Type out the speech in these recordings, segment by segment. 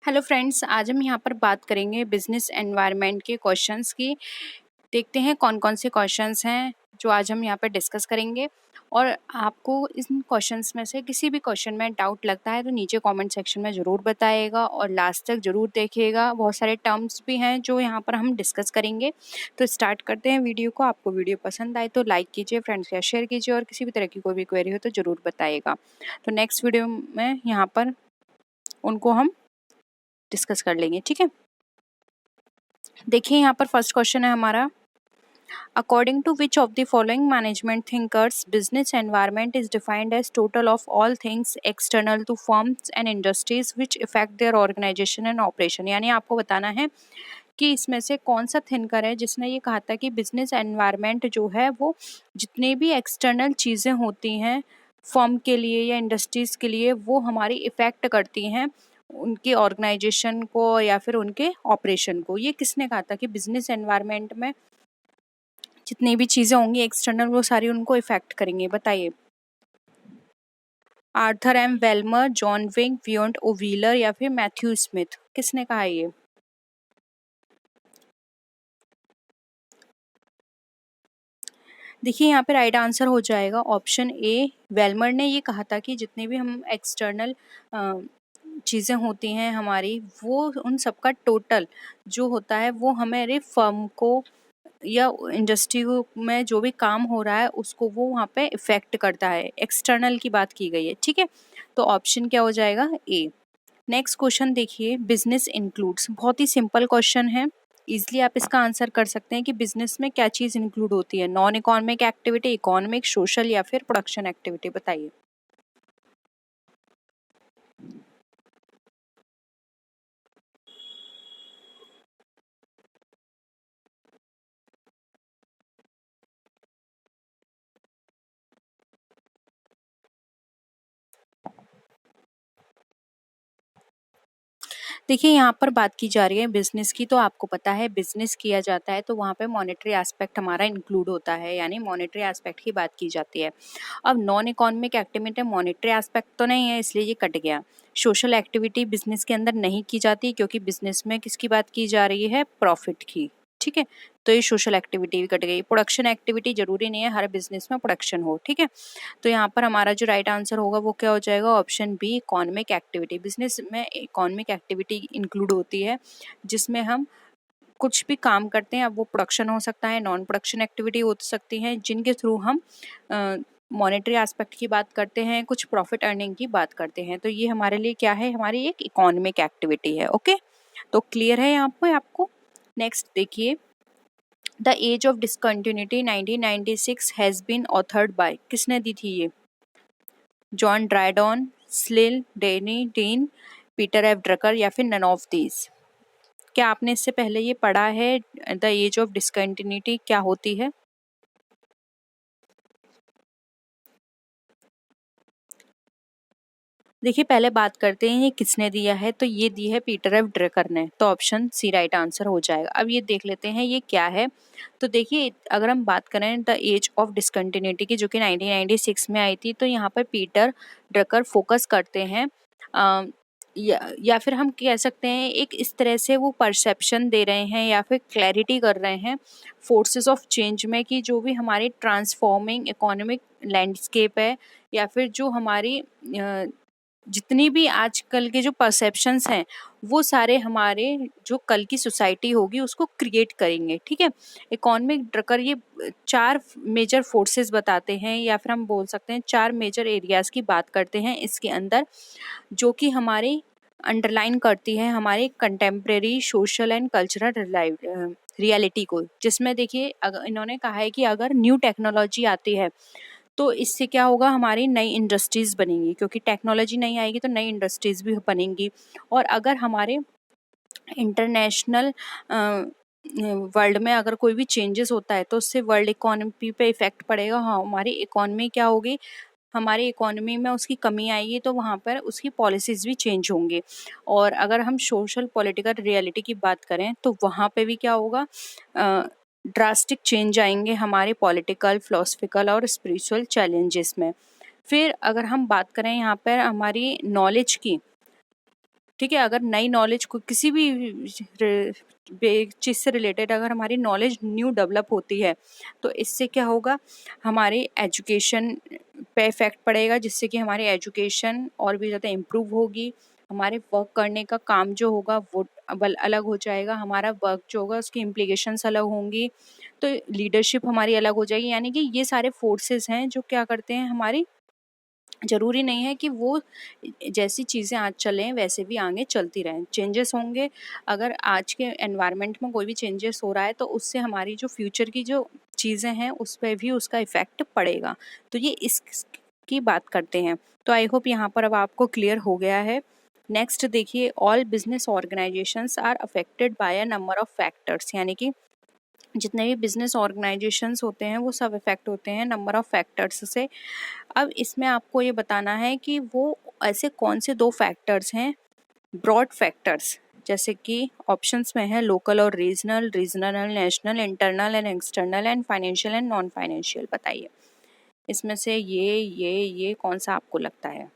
Hello friends, आज हम यहाँ पर बात करेंगे बिजनेस एनवायरनमेंट के क्वेश्चंस की। देखते हैं कौन कौन से क्वेश्चंस हैं जो आज हम यहाँ पर डिस्कस करेंगे। और आपको इन क्वेश्चंस में से किसी भी क्वेश्चन में डाउट लगता है तो नीचे कमेंट सेक्शन में ज़रूर बताइएगा और लास्ट तक ज़रूर देखिएगा। बहुत सारे टर्म्स भी हैं जो यहाँ पर हम डिस्कस करेंगे। तो स्टार्ट करते हैं वीडियो को। आपको वीडियो पसंद आए तो लाइक कीजिए, फ्रेंड्स के साथ शेयर कीजिए और किसी भी तरह की कोई भी क्वेरी हो तो ज़रूर बताइएगा। तो नेक्स्ट वीडियो में यहाँ पर उनको हम डिस्कस कर लेंगे, ठीक है। देखिए यहाँ पर फर्स्ट क्वेश्चन है हमारा, according to which of the following management thinkers business environment is defined as total of all things external to firms and industries which affect their organisation and operation. यानी आपको बताना है कि इसमें से कौन सा थिंकर है जिसने ये कहा था कि बिजनेस एनवायरनमेंट जो है वो जितनी भी एक्सटर्नल चीज़ें होती हैं फर्म के लिए या इंडस्ट्रीज़ के लिए वो हमारी इफ़ेक्ट करती हैं उनके ऑर्गेनाइजेशन को या फिर उनके ऑपरेशन को। ये किसने कहा था कि बिजनेस एनवायरनमेंट में जितनी भी चीज़ें होंगी एक्सटर्नल वो सारी उनको इफ़ेक्ट करेंगे, बताइए। आर्थर एम वेल्मर, जॉन विंग, वियोंट ओ व्हीलर या फिर मैथ्यू स्मिथ, किसने कहा ये? देखिए यहाँ पे राइट आंसर हो जाएगा ऑप्शन ए, वेल्मर ने ये कहा था कि जितने भी हम एक्सटर्नल चीज़ें होती हैं हमारी वो उन सबका टोटल जो होता है वो हमारे फर्म को या इंडस्ट्री में जो भी काम हो रहा है उसको वो वहाँ पे इफेक्ट करता है। एक्सटर्नल की बात की गई है, ठीक है। तो ऑप्शन क्या हो जाएगा? ए। नेक्स्ट क्वेश्चन देखिए, बिजनेस इंक्लूड्स, बहुत ही सिंपल क्वेश्चन है, इजली आप इसका आंसर कर सकते हैं कि बिजनेस में क्या चीज़ इंक्लूड होती है। Non economic activity, economic, social या फिर प्रोडक्शन एक्टिविटी, बताइए। देखिए यहाँ पर बात की जा रही है बिजनेस की, तो आपको पता है बिजनेस किया जाता है तो वहाँ पे मॉनेटरी एस्पेक्ट हमारा इंक्लूड होता है, यानी मॉनेटरी एस्पेक्ट की बात की जाती है। अब non economic activity monetary aspect तो नहीं है इसलिए ये कट गया। सोशल एक्टिविटी बिजनेस के अंदर नहीं की जाती क्योंकि बिजनेस में किसकी बात की जा रही है? प्रॉफिट की, ठीक है। तो ये सोशल एक्टिविटी भी कट गई। प्रोडक्शन एक्टिविटी जरूरी नहीं है हर बिजनेस में प्रोडक्शन हो, ठीक है। तो यहाँ पर हमारा जो राइट आंसर होगा वो क्या हो जाएगा? Option B, economic activity. Business में इकोनॉमिक एक्टिविटी इंक्लूड होती है जिसमें हम कुछ भी काम करते हैं। अब वो प्रोडक्शन हो सकता है, नॉन प्रोडक्शन एक्टिविटी हो सकती हैं जिनके थ्रू हम मॉनेटरी एस्पेक्ट की बात करते हैं, कुछ प्रॉफिट अर्निंग की बात करते हैं। तो ये हमारे लिए क्या है? हमारी एक इकोनॉमिक एक्टिविटी है, ओके। तो क्लियर है यहाँ पे आपको। नेक्स्ट देखिए, the age of discontinuity 1996 has been authored by, किसने दी थी ये? जॉन ड्रायडॉन, स्लिल, Denny Dean, Peter F Drucker या फिर नन ऑफ दीज। क्या आपने इससे पहले ये पढ़ा है द एज ऑफ डिसकंटिन्यूटी क्या होती है? देखिए पहले बात करते हैं ये किसने दिया है, तो ये दी है पीटर एफ ड्रकर ने, तो ऑप्शन सी राइट आंसर हो जाएगा। अब ये देख लेते हैं ये क्या है। तो देखिए अगर हम बात करें द एज ऑफ डिसकंटिन्यूटी की जो कि 1996 में आई थी, तो यहाँ पर पीटर ड्रकर फोकस करते हैं या फिर हम कह सकते हैं एक इस तरह से वो परसेप्शन दे रहे हैं या फिर क्लैरिटी कर रहे हैं फोर्सेस ऑफ चेंज में कि जो भी हमारी ट्रांसफॉर्मिंग इकोनॉमिक लैंडस्केप है या फिर जो हमारी जितनी भी आजकल के जो परसेप्शंस हैं वो सारे हमारे जो कल की सोसाइटी होगी उसको क्रिएट करेंगे, ठीक है। इकोनॉमिक ड्रकर ये 4 मेजर फोर्सेस बताते हैं या फिर हम बोल सकते हैं 4 मेजर एरियाज की बात करते हैं इसके अंदर, जो कि हमारे अंडरलाइन करती है हमारे contemporary social and cultural reality को। जिसमें देखिए इन्होंने कहा है कि अगर न्यू टेक्नोलॉजी आती है तो इससे क्या होगा? हमारी नई इंडस्ट्रीज़ बनेंगी, क्योंकि टेक्नोलॉजी नहीं आएगी तो नई इंडस्ट्रीज़ भी बनेंगी। और अगर हमारे इंटरनेशनल वर्ल्ड में अगर कोई भी चेंजेस होता है तो उससे वर्ल्ड इकोनॉमी पे इफ़ेक्ट पड़ेगा। हाँ, हमारी इकोनॉमी क्या होगी? हमारी इकोनॉमी में उसकी कमी आएगी तो वहाँ पर उसकी पॉलिसीज़ भी चेंज होंगे। और अगर हम सोशल पॉलिटिकल रियलिटी की बात करें तो वहाँ पे भी क्या होगा? ड्रास्टिक चेंज आएंगे हमारे पॉलिटिकल, फिलोसफिकल और स्पिरिचुअल चैलेंजेस में। फिर अगर हम बात करें यहाँ पर हमारी नॉलेज की, ठीक है, अगर नई नॉलेज को किसी भी चीज़ से रिलेटेड अगर हमारी नॉलेज न्यू डेवलप होती है तो इससे क्या होगा, हमारे एजुकेशन पे इफेक्ट पड़ेगा, जिससे कि हमारी एजुकेशन और भी ज़्यादा इम्प्रूव होगी, हमारे वर्क करने का काम जो होगा वो अलग हो जाएगा, हमारा वर्क जो होगा उसकी इम्प्लीकेशंस अलग होंगी, तो लीडरशिप हमारी अलग हो जाएगी। यानी कि ये सारे फोर्सेस हैं जो क्या करते हैं, हमारी ज़रूरी नहीं है कि वो जैसी चीज़ें आज चलें वैसे भी आगे चलती रहें, चेंजेस होंगे। अगर आज के एनवायरनमेंट में कोई भी चेंजेस हो रहा है तो उससे हमारी जो फ्यूचर की जो चीज़ें हैं उस पर भी उसका इफ़ेक्ट पड़ेगा। तो ये इस की बात करते हैं। तो आई होप यहाँ पर अब आपको क्लियर हो गया है। नेक्स्ट देखिए, all business organisations are affected by a number of factors, यानी कि जितने भी बिजनेस ऑर्गेनाइजेशंस होते हैं वो सब इफेक्ट होते हैं नंबर ऑफ फैक्टर्स से। अब इसमें आपको ये बताना है कि वो ऐसे कौन से दो फैक्टर्स हैं, ब्रॉड फैक्टर्स, जैसे कि ऑप्शंस में है लोकल और regional, regional and national, internal and external and financial and non financial. बताइए इसमें से ये कौन सा आपको लगता है।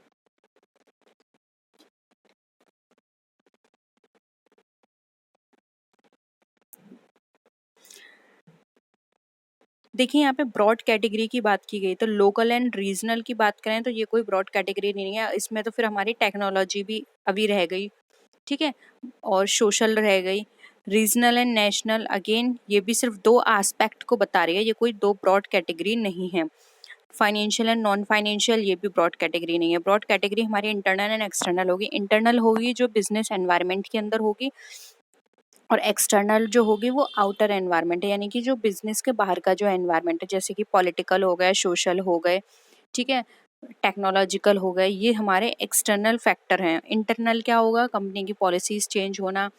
देखिए यहाँ पे ब्रॉड कैटेगरी की बात की गई, तो लोकल एंड रीजनल की बात करें तो ये कोई ब्रॉड कैटेगरी नहीं है, इसमें तो फिर हमारी टेक्नोलॉजी भी अभी रह गई, ठीक है, और सोशल रह गई। रीजनल एंड नेशनल अगेन ये भी सिर्फ दो एस्पेक्ट को बता रही है, ये कोई दो ब्रॉड कैटेगरी नहीं है। फाइनेंशियल एंड नॉन फाइनेंशियल ये भी ब्रॉड कैटेगरी नहीं है। ब्रॉड कैटेगरी हमारी इंटरनल एंड एक्सटर्नल होगी। इंटरनल होगी जो बिजनेस एनवायरनमेंट के अंदर होगी, और एक्सटर्नल जो होगी वो आउटर एनवायरनमेंट है, यानी कि जो बिजनेस के बाहर का जो एनवायरनमेंट है, जैसे कि पॉलिटिकल हो गए, सोशल हो गए, ठीक है, टेक्नोलॉजिकल हो गए, ये हमारे एक्सटर्नल फैक्टर हैं। इंटरनल क्या होगा, कंपनी की पॉलिसीज चेंज होना,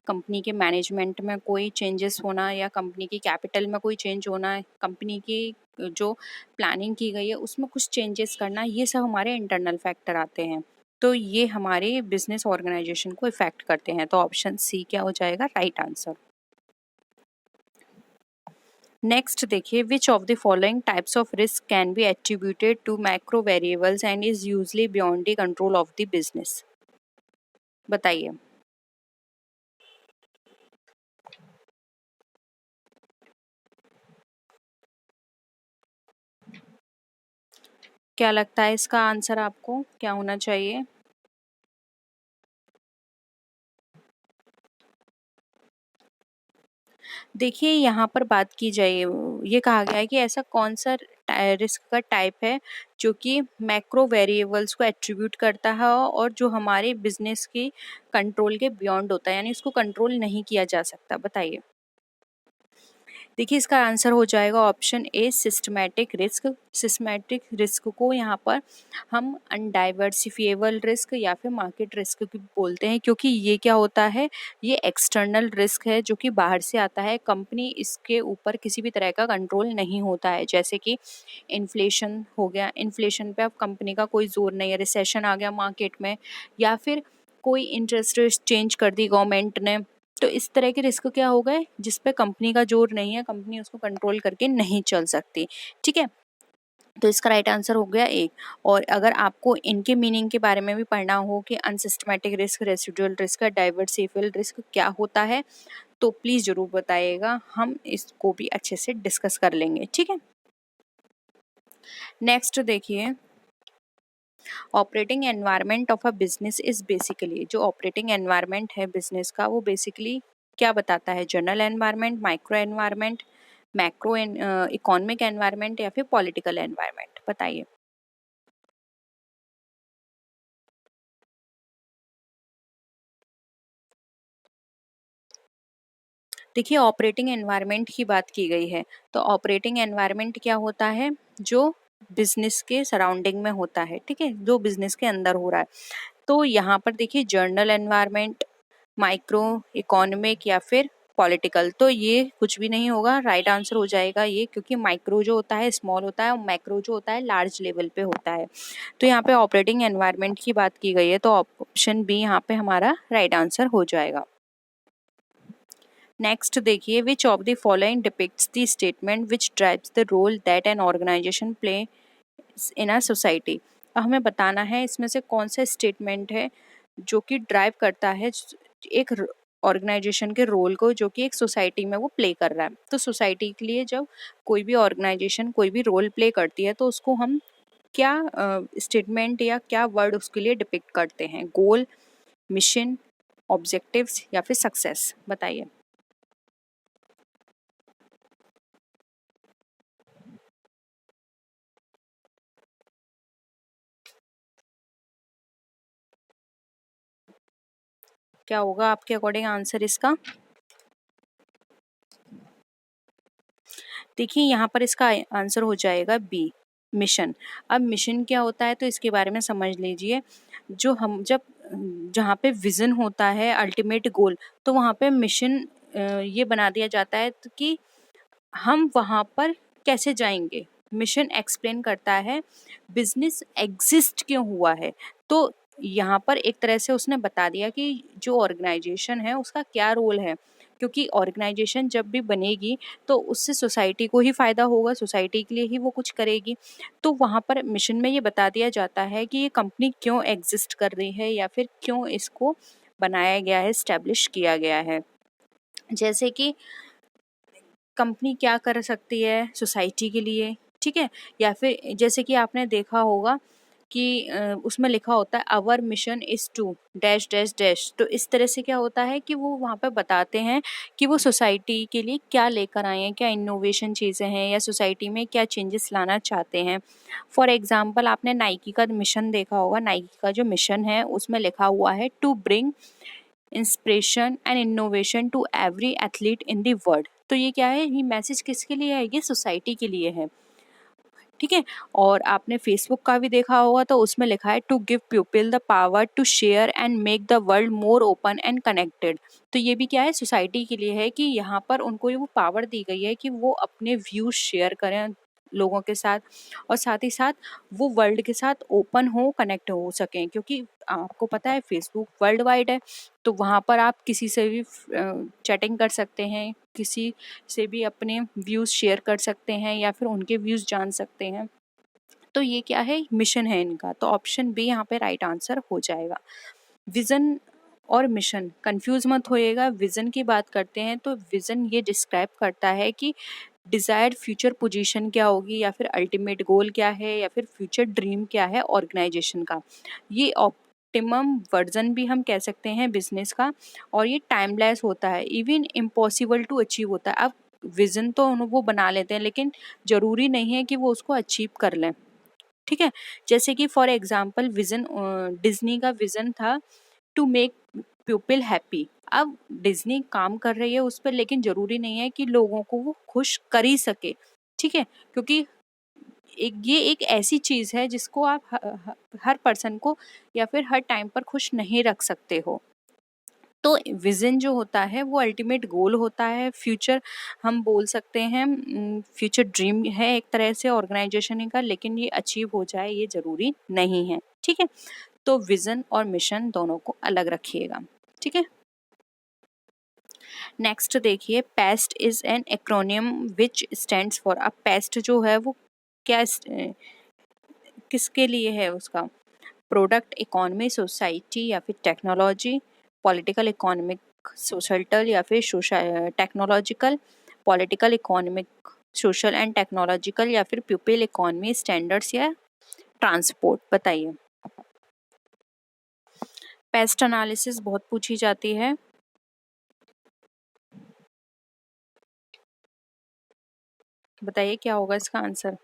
कंपनी के मैनेजमेंट में कोई चेंजेस होना, या कंपनी की कैपिटल में कोई चेंज होना, कंपनी की जो प्लानिंग की गई है उसमें कुछ चेंजेस करना, ये सब हमारे इंटरनल फैक्टर आते हैं। तो ये हमारे बिजनेस ऑर्गेनाइजेशन को इफेक्ट करते हैं। तो ऑप्शन सी क्या हो जाएगा राइट आंसर। नेक्स्ट देखिए, which of the following types of risk can be attributed to macro variables and is usually beyond the control of the business. बताइए। क्या लगता है इसका आंसर आपको क्या होना चाहिए। देखिए यहाँ पर बात की जाए, ये कहा गया है कि ऐसा कौन सा रिस्क का टाइप है जो कि मैक्रो वेरिएबल्स को एट्रीब्यूट करता है और जो हमारे बिजनेस की कंट्रोल के बियॉन्ड होता है, यानी इसको कंट्रोल नहीं किया जा सकता। बताइए। देखिए इसका आंसर हो जाएगा ऑप्शन ए सिस्टमैटिक रिस्क। सिस्टमैटिक रिस्क को यहाँ पर हम अनडाइवर्सिफिएबल रिस्क या फिर मार्केट रिस्क भी बोलते हैं, क्योंकि ये क्या होता है, ये एक्सटर्नल रिस्क है जो कि बाहर से आता है, कंपनी इसके ऊपर किसी भी तरह का कंट्रोल नहीं होता है। जैसे कि इन्फ्लेशन हो गया, इन्फ्लेशन पे अब कंपनी का कोई जोर नहीं है, रिसेशन आ गया मार्केट में, या फिर कोई इंटरेस्ट रेट चेंज कर दी गवर्नमेंट ने, तो इस तरह के रिस्क क्या हो गए जिस पे कंपनी का जोर नहीं है, कंपनी उसको कंट्रोल करके नहीं चल सकती, ठीक है। तो इसका राइट आंसर हो गया एक। और अगर आपको इनके मीनिंग के बारे में भी पढ़ना हो कि unsystematic risk, residual risk, diversifiable risk क्या होता है, तो प्लीज जरूर बताइएगा, हम इसको भी अच्छे से डिस्कस कर लेंगे, ठीक है। नेक्स्ट देखिए, operating environment of a business is basically, जो ऑपरेटिंग एनवायरनमेंट है बिजनेस का वो बेसिकली क्या बताता है, general environment, micro environment, macro economic environment, या फिर पॉलिटिकल एनवायरनमेंट। बताइए। देखिए ऑपरेटिंग एनवायरनमेंट की बात की गई है, तो ऑपरेटिंग एनवायरनमेंट क्या होता है, जो बिजनेस के सराउंडिंग में होता है, ठीक है, जो बिजनेस के अंदर हो रहा है। तो यहाँ पर देखिए जनरल एनवायरनमेंट, माइक्रो इकोनॉमिक, या फिर पॉलिटिकल, तो ये कुछ भी नहीं होगा, राइट आंसर हो जाएगा ये, क्योंकि माइक्रो जो होता है स्मॉल होता है और मैक्रो जो होता है लार्ज लेवल पे होता है। तो यहाँ पे ऑपरेटिंग एनवायरनमेंट की बात की गई है, तो ऑप्शन बी यहाँ पे हमारा राइट आंसर हो जाएगा। नेक्स्ट देखिए, which of the following depicts the statement which drives the role that an organisation play in a society. हमें बताना है इसमें से कौन सा स्टेटमेंट है जो कि ड्राइव करता है एक ऑर्गेनाइजेशन के रोल को, जो कि एक सोसाइटी में वो प्ले कर रहा है। तो सोसाइटी के लिए जब कोई भी ऑर्गेनाइजेशन कोई भी रोल प्ले करती है तो उसको हम क्या स्टेटमेंट या क्या वर्ड उसके लिए डिपिक्ट करते हैं? गोल, मिशन, ऑब्जेक्टिव्स या फिर सक्सेस? बताइए। क्या होगा आपके अकॉर्डिंग आंसर इसका? देखिए यहाँ पर इसका आंसर हो जाएगा बी, मिशन। अब मिशन क्या होता है तो इसके बारे में समझ लीजिए। जो हम जब जहाँ पे विजन होता है, अल्टीमेट गोल, तो वहाँ पे मिशन ये बना दिया जाता है कि हम वहाँ पर कैसे जाएंगे। मिशन एक्सप्लेन करता है बिजनेस एग्जिस्ट क्यों हुआ है। तो यहाँ पर एक तरह से उसने बता दिया कि जो ऑर्गेनाइजेशन है उसका क्या रोल है, क्योंकि ऑर्गेनाइजेशन जब भी बनेगी तो उससे सोसाइटी को ही फायदा होगा, सोसाइटी के लिए ही वो कुछ करेगी। तो वहाँ पर मिशन में ये बता दिया जाता है कि ये कंपनी क्यों एग्जिस्ट कर रही है या फिर क्यों इसको बनाया गया है, स्टैब्लिश किया गया है। जैसे कि कंपनी क्या कर सकती है सोसाइटी के लिए, ठीक है। या फिर जैसे कि आपने देखा होगा कि उसमें लिखा होता है our mission is to dash dash dash. तो इस तरह से क्या होता है कि वो वहाँ पे बताते हैं कि वो सोसाइटी के लिए क्या लेकर आए हैं, क्या इनोवेशन चीज़ें हैं या सोसाइटी में क्या चेंजेस लाना चाहते हैं। फॉर एग्जांपल आपने नाइकी का मिशन देखा होगा। नाइकी का जो मिशन है उसमें लिखा हुआ है to bring inspiration and innovation to every athlete in the world. तो ये क्या है, ये मैसेज किसके लिए है? ये सोसाइटी के लिए है, ठीक है। और आपने फेसबुक का भी देखा होगा तो उसमें लिखा है to give people the power to share and make the world more open and connected. तो ये भी क्या है, सोसाइटी के लिए है कि यहाँ पर उनको ये वो पावर दी गई है कि वो अपने व्यूज शेयर करें लोगों के साथ, और साथ ही साथ वो वर्ल्ड के साथ ओपन हो, कनेक्ट हो सकें। क्योंकि आपको पता है फेसबुक वर्ल्ड वाइड है, तो वहाँ पर आप किसी से भी चैटिंग कर सकते हैं, किसी से भी अपने व्यूज़ शेयर कर सकते हैं या फिर उनके व्यूज़ जान सकते हैं। तो ये क्या है, मिशन है इनका। तो ऑप्शन बी यहाँ पे राइट आंसर हो जाएगा। विजन और मिशन कंफ्यूज मत होइएगा। विजन की बात करते हैं तो विजन ये डिस्क्राइब करता है कि डिजायर्ड फ्यूचर पोजीशन क्या होगी या फिर अल्टीमेट गोल क्या है या फिर फ्यूचर ड्रीम क्या है ऑर्गेनाइजेशन का। ये ऑप्टिमम वर्जन भी हम कह सकते हैं बिजनेस का, और ये टाइमलेस होता है, इवन इम्पॉसिबल टू अचीव होता है। अब विजन तो वो बना लेते हैं लेकिन जरूरी नहीं है कि वो उसको अचीव कर लें, ठीक है। जैसे कि फॉर एग्जाम्पल विजन, डिज्नी का विजन था टू मेक पीपल हैप्पी। अब डिज्नी काम कर रही है उस पर, लेकिन जरूरी नहीं है कि लोगों को वो खुश कर ही सके, ठीक है। क्योंकि ये एक ऐसी चीज है जिसको आप हर पर्सन को या फिर हर टाइम पर खुश नहीं रख सकते हो। तो विजन जो होता है वो अल्टीमेट गोल होता है, फ्यूचर हम बोल सकते हैं, फ्यूचर ड्रीम है एक तरह से ऑर्गेनाइजेशन का, लेकिन ये अचीव हो जाए ये जरूरी नहीं है, ठीक है। तो विजन और मिशन दोनों को अलग रखिएगा, ठीक है। नेक्स्ट देखिए, paste is an acromion which stands for. अब पेस्ट जो है वो क्या किसके लिए है उसका? प्रोडक्ट, इकोनॉमी, सोसाइटी या फिर टेक्नोलॉजी, पॉलिटिकल, इकोनॉमिक, सोशल या फिर technological, political, economic, social and technological या फिर पीपल, इकोनॉमी, स्टैंडर्ड्स या ट्रांसपोर्ट? बताइए। पेस्ट एनालिसिस बहुत पूछी जाती है। बताइए क्या होगा इसका आंसर?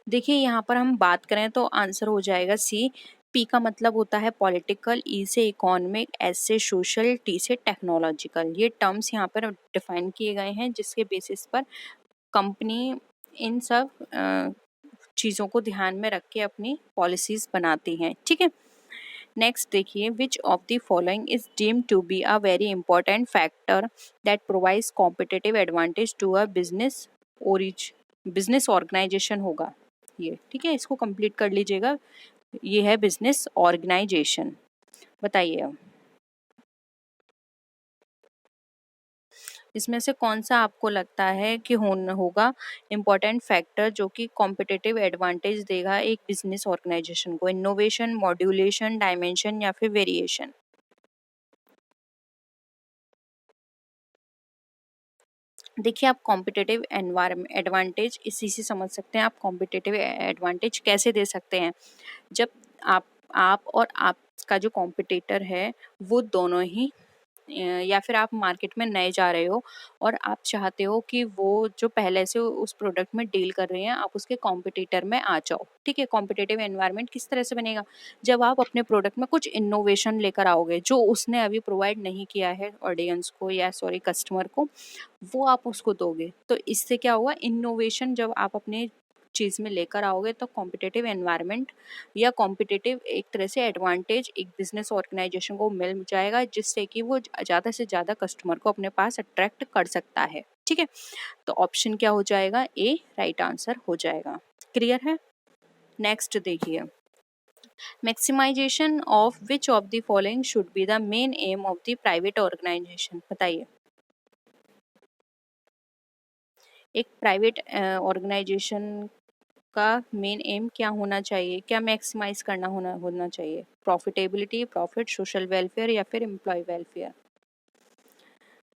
देखिए यहाँ पर हम बात करें तो आंसर हो जाएगा सी। पी का मतलब होता है पॉलिटिकल, ई से इकोनॉमिक, एस से सोशल, टी से टेक्नोलॉजिकल। ये टर्म्स यहाँ पर डिफाइन किए गए हैं जिसके बेसिस पर कंपनी इन सब चीज़ों को ध्यान में रख के अपनी पॉलिसीज बनाती हैं, ठीक है। नेक्स्ट देखिए, which of the following is deemed to be a very important factor that provides competitive advantage to a business organisation होगा ये, ठीक है। इसको कंप्लीट कर लीजिएगा। ये है बिजनेस ऑर्गेनाइजेशन। बताइए अब। इसमें से कौन सा आपको लगता है कि होगा इम्पोर्टेंट फैक्टर जो कि कॉम्पिटिटिव एडवांटेज देगा एक बिजनेस ऑर्गेनाइजेशन को? इनोवेशन, मॉड्यूलेशन, डायमेंशन या फिर वेरिएशन? देखिए, आप कॉम्पिटिटिव एडवांटेज इसी से समझ सकते हैं। आप कॉम्पिटिटिव एडवांटेज कैसे दे सकते हैं? जब आप और आपका जो कॉम्पिटिटर है वो दोनों ही या फिर आप मार्केट में नए जा रहे हो और आप चाहते हो कि वो जो पहले से उस प्रोडक्ट में डील कर रहे हैं आप उसके कॉम्पिटिटर में आ जाओ। ठीक है, कॉम्पिटिटिव एनवायरनमेंट किस तरह से बनेगा? जब आप अपने प्रोडक्ट में कुछ इनोवेशन लेकर आओगे जो उसने अभी प्रोवाइड नहीं किया है ऑडियंस को या सॉरी कस्टमर को, वो आप उसको दोगे। तो इससे क्या हुआ, इनोवेशन जब आप अपने चीज़ में लेकर आओगे तो कॉम्पिटिटिव एनवायरनमेंट या कॉम्पिटिटिव एक तरह से एडवांटेज एक बिजनेस ऑर्गेनाइजेशन को मिल जाएगा जिससे कि वो ज़्यादा से ज़्यादा कस्टमर को अपने पास अट्रैक्ट कर सकता है। ठीक है, तो ऑप्शन क्या हो जाएगा? ए राइट आंसर हो जाएगा। क्लियर है? नेक्स्ट देखिए, maximisation of which of the following should be the main aim of the private organisation? बताइए, एक प्राइवेट ऑर्गेनाइजेशन का मेन एम क्या होना चाहिए? क्या मैक्सिमाइज करना होना चाहिए? प्रॉफिटेबिलिटी, प्रॉफिट, सोशल वेलफेयर या फिर एम्प्लॉय वेलफेयर?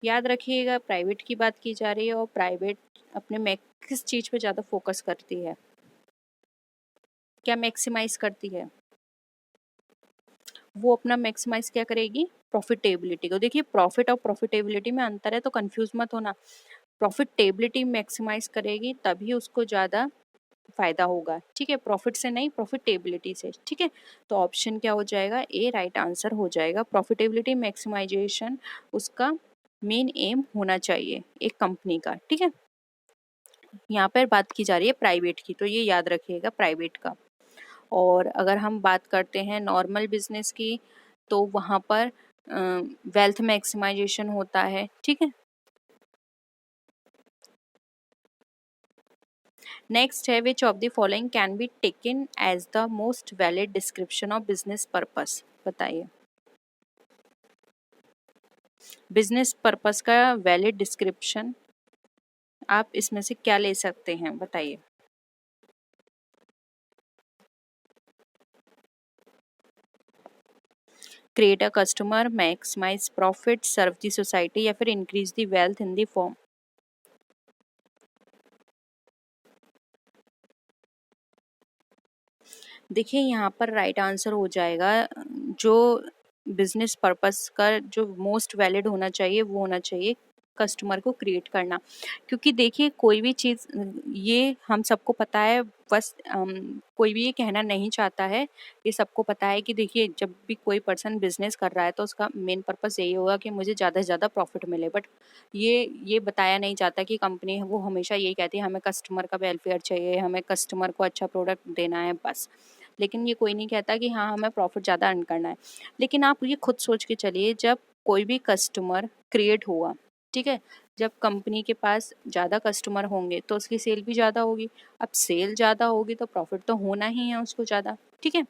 याद रखिएगा, प्राइवेट की बात की जा रही है और प्राइवेट अपने किस चीज़ पे ज़्यादा फोकस करती है? क्या मैक्सिमाइज करती है? वो अपना मैक्सिमाइज क्या करेगी? प्रॉफिटेबिलिटी को। देखिए, प्रॉफिट और प्रॉफिटेबिलिटी में अंतर है तो कंफ्यूज मत होना। प्रॉफिटेबिलिटी मैक्सिमाइज करेगी तभी उसको ज़्यादा फायदा होगा। ठीक है, प्रॉफिट से नहीं, प्रॉफिटेबिलिटी से। ठीक है, तो ऑप्शन क्या हो जाएगा? ए राइट आंसर हो जाएगा। प्रॉफिटेबिलिटी मैक्सिमाइजेशन उसका मेन एम होना चाहिए एक कंपनी का। ठीक है, यहाँ पर बात की जा रही है प्राइवेट की, तो ये याद रखिएगा प्राइवेट का। और अगर हम बात करते हैं नॉर्मल बिजनेस की, तो वहाँ पर वेल्थ मैक्सिमाइजेशन होता है। ठीक है, नेक्स्ट है, which of the following can be taken as the most valid description of business purpose? बताइए, बिजनेस पर्पस का वैलिड डिस्क्रिप्शन आप इसमें से क्या ले सकते हैं? बताइए। Create a customer, maximise profit, serve the society या फिर increase the wealth in the form? देखिए, यहाँ पर राइट आंसर हो जाएगा जो बिजनेस पर्पस का जो मोस्ट वैलिड होना चाहिए वो होना चाहिए कस्टमर को क्रिएट करना। क्योंकि देखिए, कोई भी चीज़ ये हम सबको पता है, बस कोई भी ये कहना नहीं चाहता है। ये सबको पता है कि देखिए, जब भी कोई पर्सन बिजनेस कर रहा है तो उसका मेन पर्पस यही होगा कि मुझे ज़्यादा से ज़्यादा प्रॉफिट मिले। बट ये बताया नहीं जाता कि कंपनी है वो हमेशा यही कहती है हमें कस्टमर का वेलफेयर चाहिए, हमें कस्टमर को अच्छा प्रोडक्ट देना है बस। लेकिन ये कोई नहीं कहता कि हाँ हमें प्रॉफिट ज़्यादा अर्न करना है। लेकिन आप ये खुद सोच के चलिए, जब कोई भी कस्टमर क्रिएट हुआ, ठीक है, जब कंपनी के पास ज़्यादा कस्टमर होंगे तो उसकी सेल भी ज़्यादा होगी। अब सेल ज़्यादा होगी तो प्रॉफिट तो होना ही है उसको ज़्यादा। ठीक है,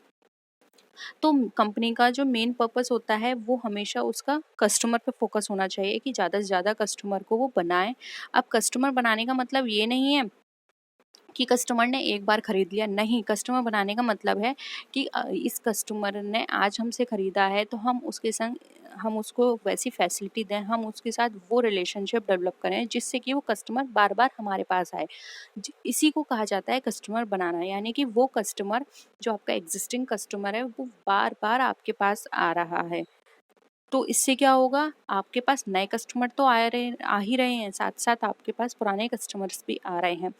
तो कंपनी का जो मेन पर्पस होता है वो हमेशा उसका कस्टमर पे फोकस होना चाहिए कि ज़्यादा से ज़्यादा कस्टमर को वो बनाए। अब कस्टमर बनाने का मतलब ये नहीं है कि कस्टमर ने एक बार खरीद लिया, नहीं। कस्टमर बनाने का मतलब है कि इस कस्टमर ने आज हमसे खरीदा है तो हम उसके संग हम उसको वैसी फैसिलिटी दें, हम उसके साथ वो रिलेशनशिप डेवलप करें जिससे कि वो कस्टमर बार बार हमारे पास आए। इसी को कहा जाता है कस्टमर बनाना, यानी कि वो कस्टमर जो आपका एग्जिस्टिंग कस्टमर है वो बार बार आपके पास आ रहा है। तो इससे क्या होगा, आपके पास नए कस्टमर तो आ ही रहे हैं, साथ साथ आपके पास पुराने कस्टमर्स भी आ रहे हैं।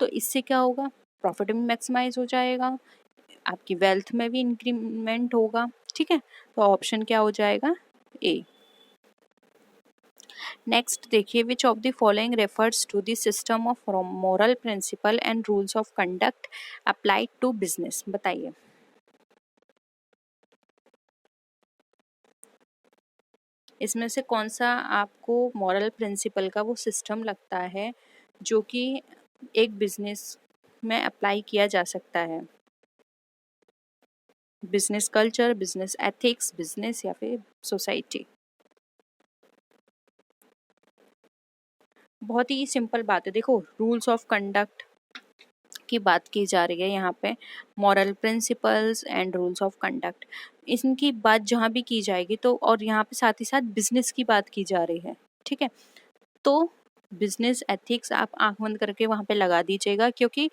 तो इससे क्या होगा, प्रॉफिट भी मैक्सिमाइज हो जाएगा, आपकी वेल्थ में भी इंक्रीमेंट होगा। ठीक है, तो ऑप्शन क्या हो जाएगा? ए। नेक्स्ट देखिए, which of the following refers to the system of moral principle and rules of conduct applied to business? बताइए। इसमें से कौन सा आपको मॉरल प्रिंसिपल का वो सिस्टम लगता है जो कि एक बिजनेस में अप्लाई किया जा सकता है? Business culture, business ethics, business या फिर सोसाइटी? बहुत ही सिंपल बात है। देखो, रूल्स ऑफ कंडक्ट की बात की जा रही है यहाँ पे, moral principles and rules of conduct, इनकी बात जहाँ भी की जाएगी तो, और यहाँ पे साथ ही साथ बिजनेस की बात की जा रही है, ठीक है। तो बिजनेस एथिक्स आप आंख बंद करके वहाँ पे लगा दीजिएगा, क्योंकि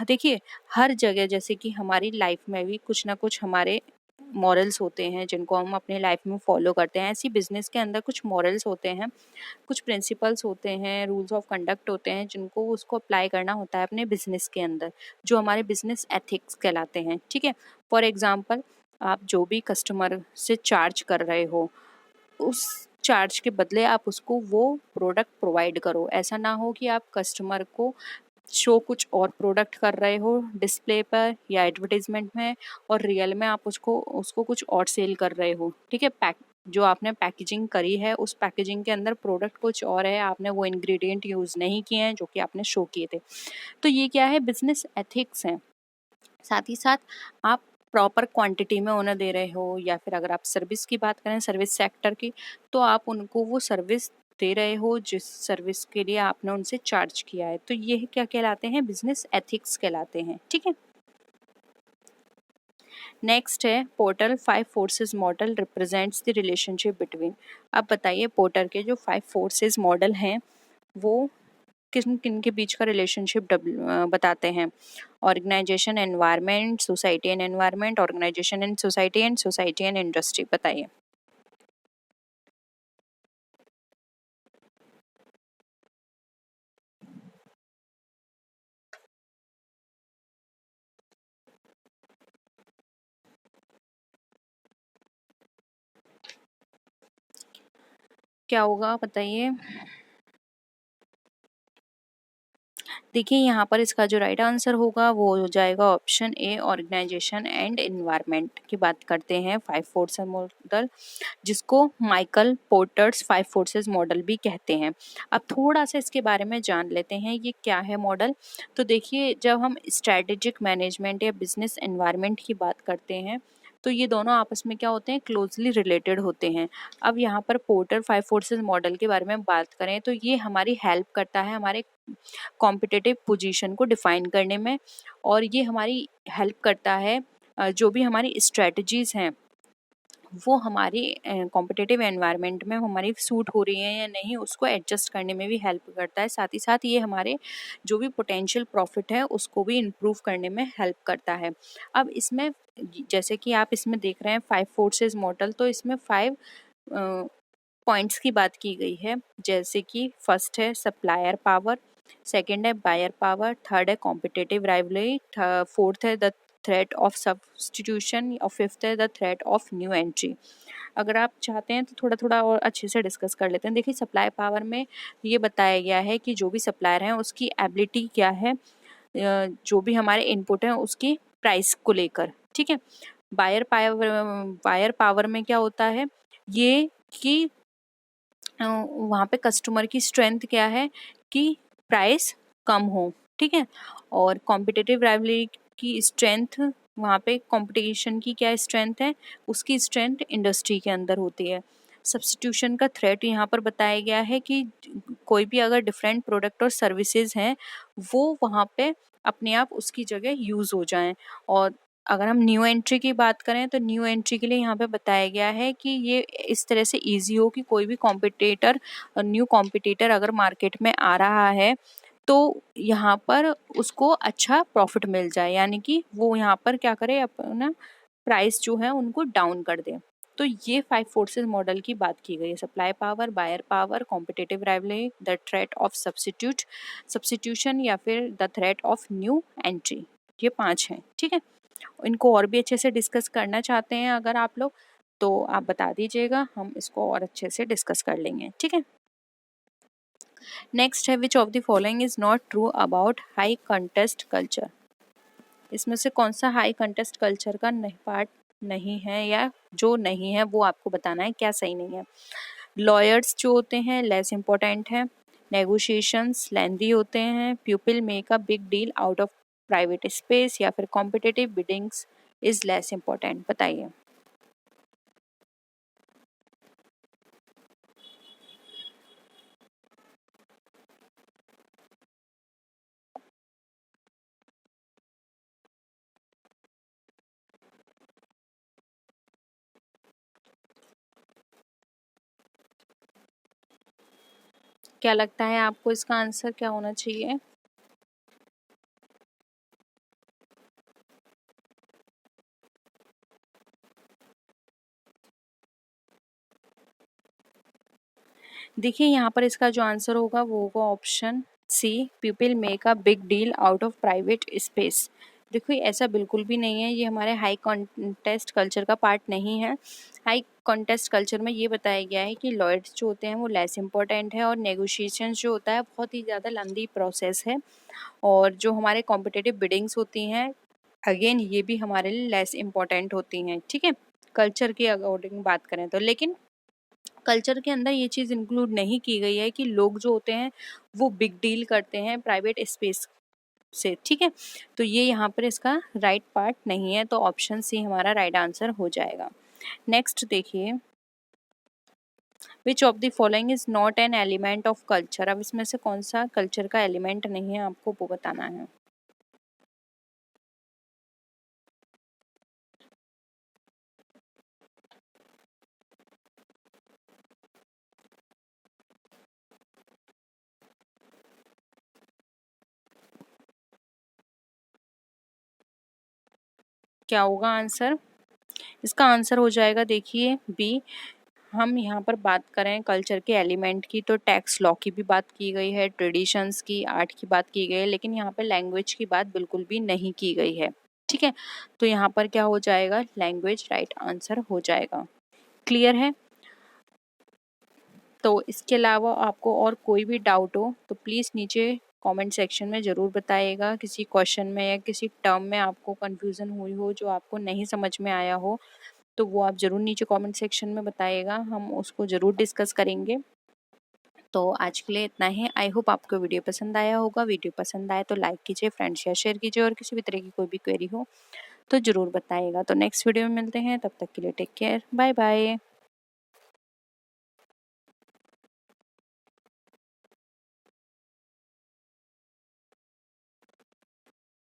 देखिए, हर जगह जैसे कि हमारी लाइफ में भी कुछ ना कुछ हमारे मॉरल्स होते हैं जिनको हम अपने लाइफ में फॉलो करते हैं, ऐसी बिजनेस के अंदर कुछ मॉरल्स होते हैं, कुछ प्रिंसिपल्स होते हैं, रूल्स ऑफ कंडक्ट होते हैं, जिनको उसको अप्लाई करना होता है अपने बिजनेस के अंदर, जो हमारे बिजनेस एथिक्स कहलाते हैं, ठीक है। फॉर एग्जांपल, आप जो भी कस्टमर से चार्ज कर रहे हो, उस चार्ज के बदले आप उसको वो प्रोडक्ट प्रोवाइड करो। ऐसा ना हो कि आप कस्टमर को शो कुछ और प्रोडक्ट कर रहे हो डिस्प्ले पर या एडवर्टाइजमेंट में, और रियल में आप उसको उसको कुछ और सेल कर रहे हो, ठीक है। जो आपने पैकेजिंग करी है, उस पैकेजिंग के अंदर प्रोडक्ट कुछ और है, आपने वो इंग्रेडिएंट यूज़ नहीं किए हैं जो कि आपने शो किए थे। तो ये क्या है, बिजनेस एथिक्स हैं। साथ ही साथ आप प्रॉपर क्वांटिटी में उन्हें दे रहे हो, या फिर अगर आप सर्विस की बात करें, सर्विस सेक्टर की, तो आप उनको वो सर्विस दे रहे हो जिस सर्विस के लिए आपने उनसे चार्ज किया है। तो ये क्या कहलाते हैं, बिजनेस एथिक्स कहलाते हैं, ठीक है। नेक्स्ट है porter 5 forces model represents the relationship between. अब बताइए, पोर्टर के जो 5 फोर्सेस मॉडल हैं वो किन किन के बीच का रिलेशनशिप बताते हैं। Organisation environment, society and environment, organisation and society and industry. बताइए। क्या होगा बताइए। देखिए, यहाँ पर इसका जो राइट आंसर होगा वो हो जाएगा option A, organisation and environment की बात करते हैं 5 फोर्सेस मॉडल, जिसको माइकल पोर्टर्स 5 फोर्सेस मॉडल भी कहते हैं। अब थोड़ा सा इसके बारे में जान लेते हैं, ये क्या है मॉडल। तो देखिए, जब हम स्ट्रेटेजिक मैनेजमेंट या बिजनेस एनवायरनमेंट की बात करते हैं, तो ये दोनों आपस में क्या होते हैं, क्लोजली रिलेटेड होते हैं। अब यहाँ पर पोर्टर 5 फोर्सेस मॉडल के बारे में बात करें तो ये हमारी हेल्प करता है हमारे कॉम्पिटिटिव पोजीशन को डिफाइन करने में, और ये हमारी हेल्प करता है जो भी हमारी स्ट्रेटजीज हैं वो हमारी कॉम्पिटिटिव एनवायरनमेंट में हमारी सूट हो रही है या नहीं, उसको एडजस्ट करने में भी हेल्प करता है। साथ ही साथ ये हमारे जो भी पोटेंशियल प्रॉफिट है उसको भी इम्प्रूव करने में हेल्प करता है। अब इसमें जैसे कि आप इसमें देख रहे हैं 5 फोर्सेस मॉडल, तो इसमें 5 पॉइंट्स की बात की गई है, जैसे कि फर्स्ट है सप्लायर पावर, सेकंड है बायर पावर, थर्ड है कॉम्पिटिटिव राइवलरी, फोर्थ है द थ्रेट ऑफ सब्स्टिट्यूशन, और फिफ्थ है the threat of new entry. अगर आप चाहते हैं तो थोड़ा थोड़ा और अच्छे से डिस्कस कर लेते हैं। देखिए, सप्लाई पावर में ये बताया गया है कि जो भी सप्लायर है उसकी एबिलिटी क्या है, जो भी हमारे इनपुट है उसकी प्राइस को लेकर, ठीक है। बायर पावर में क्या होता है, ये कि वहाँ पे कस्टमर की स्ट्रेंथ क्या है कि प्राइस कम हो, ठीक है। और कॉम्पिटिटिव राइवलरी की स्ट्रेंथ, वहाँ पे कंपटीशन की क्या स्ट्रेंथ है, उसकी स्ट्रेंथ इंडस्ट्री के अंदर होती है। सब्स्टिट्यूशन का थ्रेट यहाँ पर बताया गया है कि कोई भी अगर डिफरेंट प्रोडक्ट और सर्विसेज हैं वो वहाँ पे अपने आप उसकी जगह यूज़ हो जाएं। और अगर हम न्यू एंट्री की बात करें तो न्यू एंट्री के लिए यहाँ पे बताया गया है कि ये इस तरह से इजी हो कि कोई भी कॉम्पिटिटर, न्यू कॉम्पिटिटर अगर मार्केट में आ रहा है तो यहाँ पर उसको अच्छा प्रॉफिट मिल जाए, यानी कि वो यहाँ पर क्या करे, अपना प्राइस जो है उनको डाउन कर दे। तो ये 5 फोर्सेस मॉडल की बात की गई है, supply power, buyer power, competitive rivalry, the threat of substitution, या फिर the threat of new entry. ये 5 हैं, ठीक है। इनको और भी अच्छे से डिस्कस करना चाहते हैं अगर आप लोग, तो आप बता दीजिएगा, हम इसको और अच्छे से डिस्कस कर लेंगे, ठीक है। नेक्स्ट है, which of the following is not true about high contest culture. इसमें से कौन सा हाई कंटेस्ट कल्चर का नहीं पार्ट नहीं है, या जो नहीं है वो आपको बताना है क्या सही नहीं है। लॉयर्स जो होते हैं लेस इम्पोर्टेंट है, नेगोशिएशंस लेंदी होते हैं, people make a big deal out of private space, या फिर competitive beadings is less important. बताइए। क्या लगता है आपको इसका आंसर क्या होना चाहिए? देखिए यहाँ पर इसका जो आंसर होगा वो होगा option C, people make a big deal out of private space. देखो ऐसा बिल्कुल भी नहीं है, ये हमारे हाई कॉन्टेस्ट कल्चर का पार्ट नहीं है। हाई कॉन्टेस्ट कल्चर में ये बताया गया है कि लॉयर्स जो होते हैं वो लेस इंपॉर्टेंट है, और नेगोशिएशन जो होता है बहुत ही ज़्यादा लंबी प्रोसेस है, और जो हमारे कॉम्पिटिटिव बिडिंग्स होती हैं अगेन ये भी हमारे लिए लेस इंपॉर्टेंट होती हैं। ठीक है, कल्चर के अकॉर्डिंग बात करें तो, लेकिन कल्चर के अंदर ये चीज़ इंक्लूड नहीं की गई है कि लोग जो होते हैं वो बिग डील करते हैं प्राइवेट स्पेस से। ठीक है, तो ये यहाँ पर इसका राइट पार्ट नहीं है, तो ऑप्शन सी हमारा राइट आंसर हो जाएगा। नेक्स्ट देखिए, which of the following is not an element of culture. अब इसमें से कौन सा कल्चर का एलिमेंट नहीं है, आपको वो बताना है। क्या होगा आंसर? इसका आंसर हो जाएगा देखिए बी। हम यहाँ पर बात करें कल्चर के एलिमेंट की, तो टैक्स लॉ की भी बात की गई है, ट्रेडिशंस की, आर्ट की बात की गई है, लेकिन यहाँ पर लैंग्वेज की बात बिल्कुल भी नहीं की गई है। ठीक है, तो यहाँ पर क्या हो जाएगा, लैंग्वेज राइट आंसर हो जाएगा। क्लियर है? तो इसके अलावा आपको और कोई भी डाउट हो तो प्लीज़ नीचे कमेंट सेक्शन में ज़रूर बताइएगा। किसी क्वेश्चन में या किसी टर्म में आपको कंफ्यूजन हुई हो, जो आपको नहीं समझ में आया हो, तो वो आप ज़रूर नीचे कमेंट सेक्शन में बताइएगा, हम उसको ज़रूर डिस्कस करेंगे। तो आज के लिए इतना ही। आई होप आपको वीडियो पसंद आया होगा। वीडियो पसंद आए तो लाइक कीजिए, फ्रेंड्स या शेयर कीजिए, और किसी भी तरह की कोई भी क्वेरी हो तो ज़रूर बताइएगा। तो नेक्स्ट वीडियो में मिलते हैं, तब तक के लिए टेक केयर, बाय बाय।